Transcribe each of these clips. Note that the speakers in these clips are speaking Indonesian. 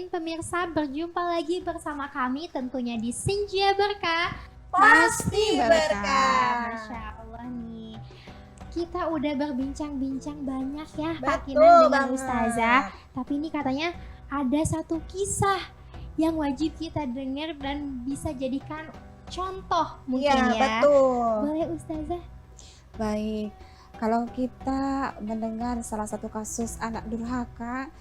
Alamin pemirsa, berjumpa lagi bersama kami tentunya di Senja Berkah Pasti berkah. Masya Allah nih, kita udah berbincang-bincang banyak ya Kak Betul Kinan dengan banget. Ustazah. Tapi ini katanya ada satu kisah yang wajib kita dengar dan bisa jadikan contoh mungkin Iya, ya. betul. Boleh Ustazah? Baik, kalau kita mendengar salah satu kasus anak durhaka,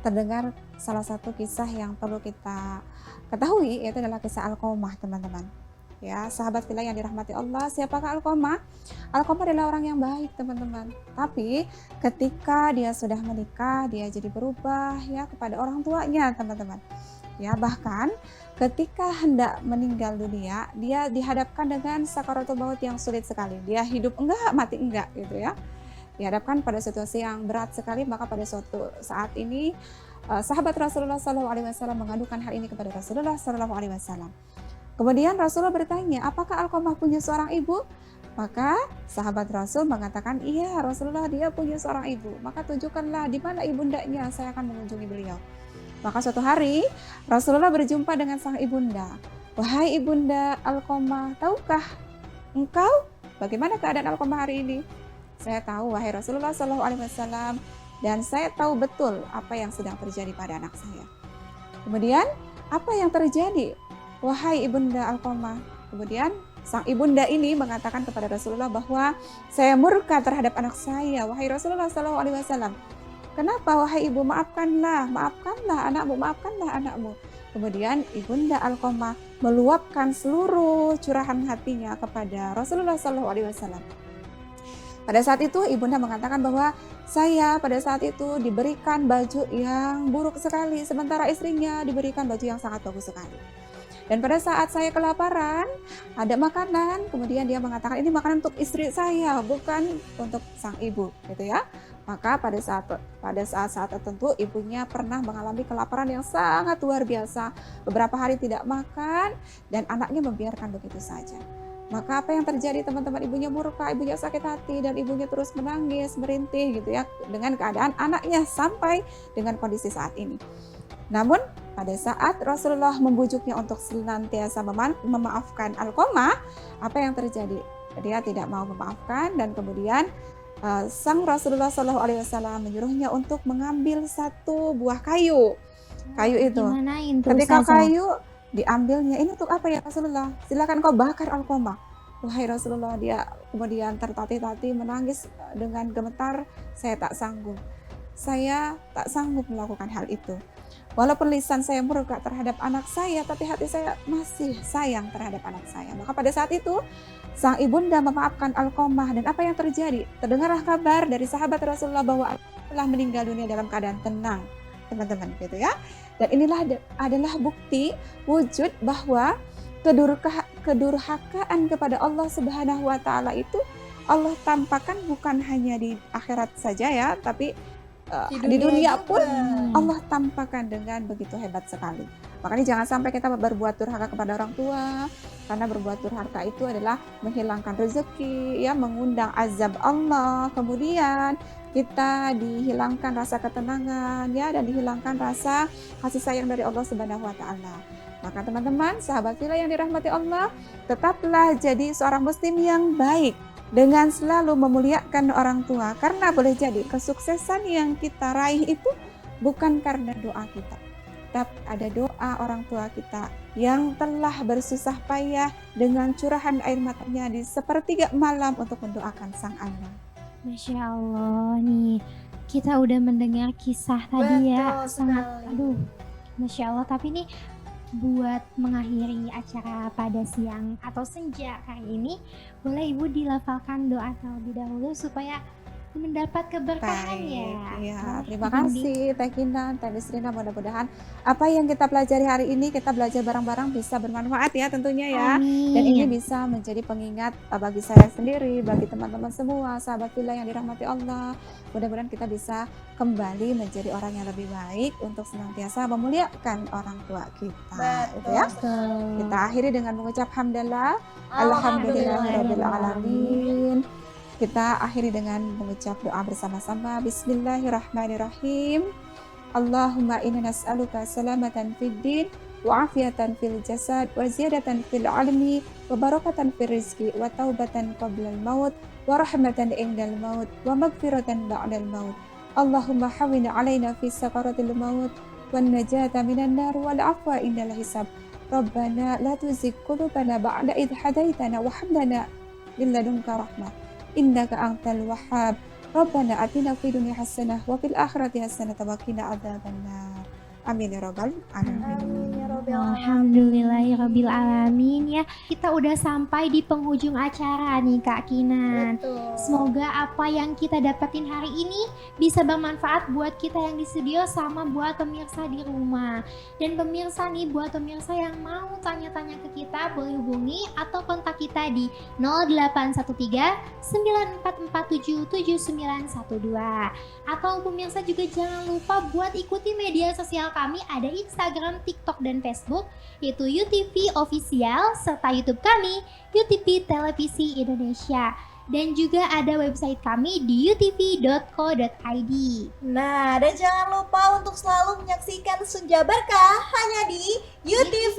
terdengar salah satu kisah yang perlu kita ketahui, yaitu adalah kisah Alqamah, teman-teman. Ya, sahabat fillah yang dirahmati Allah, siapakah Alqamah? Alqamah adalah orang yang baik, teman-teman. Tapi ketika dia sudah menikah, dia jadi berubah ya kepada orang tuanya, teman-teman. Ya, bahkan ketika hendak meninggal dunia, dia dihadapkan dengan sakaratul maut yang sulit sekali. Dia hidup enggak, mati enggak gitu ya. Dihadapkan pada situasi yang berat sekali, maka pada suatu saat ini sahabat Rasulullah SAW mengadukan hal ini kepada Rasulullah SAW. Kemudian Rasulullah bertanya, apakah Alqamah punya seorang ibu? Maka sahabat Rasul mengatakan, iya Rasulullah, dia punya seorang ibu. Maka tunjukkanlah di mana ibundanya, saya akan mengunjungi beliau. Maka suatu hari Rasulullah berjumpa dengan sang ibunda. Wahai ibunda Alqamah, tahukah engkau bagaimana keadaan Alqamah hari ini? Saya tahu wahai Rasulullah SAW, dan saya tahu betul apa yang sedang terjadi pada anak saya. Kemudian apa yang terjadi wahai ibunda Alqamah? Kemudian sang ibunda ini mengatakan kepada Rasulullah bahwa saya murka terhadap anak saya wahai Rasulullah SAW. Kenapa wahai ibu? Maafkanlah anakmu. Kemudian ibunda Alqamah meluapkan seluruh curahan hatinya kepada Rasulullah SAW. Pada saat itu ibunda mengatakan bahwa saya pada saat itu diberikan baju yang buruk sekali, sementara istrinya diberikan baju yang sangat bagus sekali. Dan pada saat saya kelaparan, ada makanan, kemudian dia mengatakan ini makanan untuk istri saya, bukan untuk sang ibu, gitu ya. Maka pada saat tertentu ibunya pernah mengalami kelaparan yang sangat luar biasa, beberapa hari tidak makan dan anaknya membiarkan begitu saja. Maka apa yang terjadi teman-teman? Ibunya murka, ibunya sakit hati dan ibunya terus menangis, merintih gitu ya dengan keadaan anaknya sampai dengan kondisi saat ini. Namun pada saat Rasulullah membujuknya untuk senantiasa memaafkan Alqamah, apa yang terjadi? Dia tidak mau memaafkan dan kemudian sang Rasulullah SAW menyuruhnya untuk mengambil satu buah kayu. Kayu itu. Ketika kayu diambilnya, ini untuk apa ya Rasulullah? Silakan kau bakar Alqamah. Wahai Rasulullah, dia kemudian tertatih-tatih menangis dengan gemetar, saya tak sanggup melakukan hal itu. Walaupun lisan saya murka terhadap anak saya, tapi hati saya masih sayang terhadap anak saya. Maka pada saat itu sang ibunda memaafkan Alqamah, dan apa yang terjadi? Terdengarlah kabar dari sahabat Rasulullah bahwa Alqamah telah meninggal dunia dalam keadaan tenang, teman-teman, gitu ya. Dan inilah adalah bukti wujud bahwa kedurhakaan kepada Allah Subhanahu wa taala itu Allah tampakkan bukan hanya di akhirat saja ya, tapi di dunia pun Allah tampakkan dengan begitu hebat sekali. Makanya jangan sampai kita berbuat durhaka kepada orang tua, karena berbuat durhaka itu adalah menghilangkan rezeki, ya, mengundang azab Allah. Kemudian kita dihilangkan rasa ketenangan, ya, dan dihilangkan rasa kasih sayang dari Allah Subhanahu wa taala. Maka teman-teman, sahabat fillah yang dirahmati Allah, tetaplah jadi seorang muslim yang baik dengan selalu memuliakan orang tua, karena boleh jadi kesuksesan yang kita raih itu bukan karena doa kita, tapi ada doa orang tua kita yang telah bersusah payah dengan curahan air matanya di sepertiga malam untuk mendoakan sang anak. Masya Allah nih, kita udah mendengar kisah tadi ya, sangat Masya Allah. Tapi nih buat mengakhiri acara pada siang atau senja kali ini, boleh Ibu dilafalkan doa terlebih dahulu supaya mendapat keberkahan ya. Terima kasih Teh Kinan, Teh Nisrina. Mudah-mudahan apa yang kita pelajari hari ini, kita belajar bareng-bareng bisa bermanfaat ya tentunya ya. Amin. Dan ini bisa menjadi pengingat bagi saya sendiri, bagi teman-teman semua, sahabat fillah yang dirahmati Allah. Mudah-mudahan kita bisa kembali menjadi orang yang lebih baik untuk senantiasa memuliakan orang tua kita. Gitu ya. Kita akhiri dengan mengucap hamdalah, alhamdulillahirabbil alamin. Kita akhiri dengan mengucap doa bersama-sama. Bismillahirrahmanirrahim. Allahumma inna nas'aluka salamatan fid din wa afiyatan fil jasad wa ziyadatan fil ilmi wa barakatan fil rizki wa taubatan qabla al maut wa rahmatan indal maut wa magfiratan ba'dal maut. Allahumma hawwin alaina fi sakaratil maut wan najata minan nar wal afwa indal hisab. Rabbana la tuzigh qulubana ba'da idh hadaitana wa hab lana min ladunka rahmah innaka antal wahhab. Rabbana atina fid dunya hasanah wa fil akhirati hasanah wa qina adzabannar. Amin ya rabbal alamin. Amin ya Rabbil alamin. Alhamdulillahirabbil alamin ya. Kita udah sampai di penghujung acara nih Kak Kinan. Betul. Semoga apa yang kita dapetin hari ini bisa bermanfaat buat kita yang di studio sama buat pemirsa di rumah. Dan pemirsa nih, buat pemirsa yang mau tanya-tanya ke kita boleh hubungi atau kontak kita di 0813 9447 7912. Atau pemirsa juga jangan lupa buat ikuti media sosial kami, ada Instagram, TikTok, dan Facebook yaitu UTV Official serta YouTube kami UTV Televisi Indonesia. Dan juga ada website kami di utv.co.id. Nah, dan jangan lupa untuk selalu menyaksikan Senja Berkah hanya di UTV.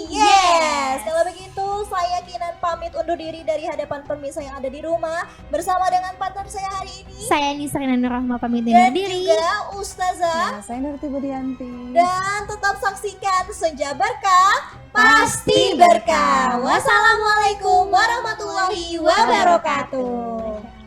Yes. Kalau begitu, saya Kinan pamit undur diri dari hadapan pemirsa yang ada di rumah bersama dengan partner saya hari ini. Saya Nisrina Nurrahma pamit Dan undur diri. juga Ustazah. Ya, saya Nurti Budianti. Dan tetap saksikan Senja Berkah, pasti berkah. Wassalamualaikum warahmatullahi wabarakatuh.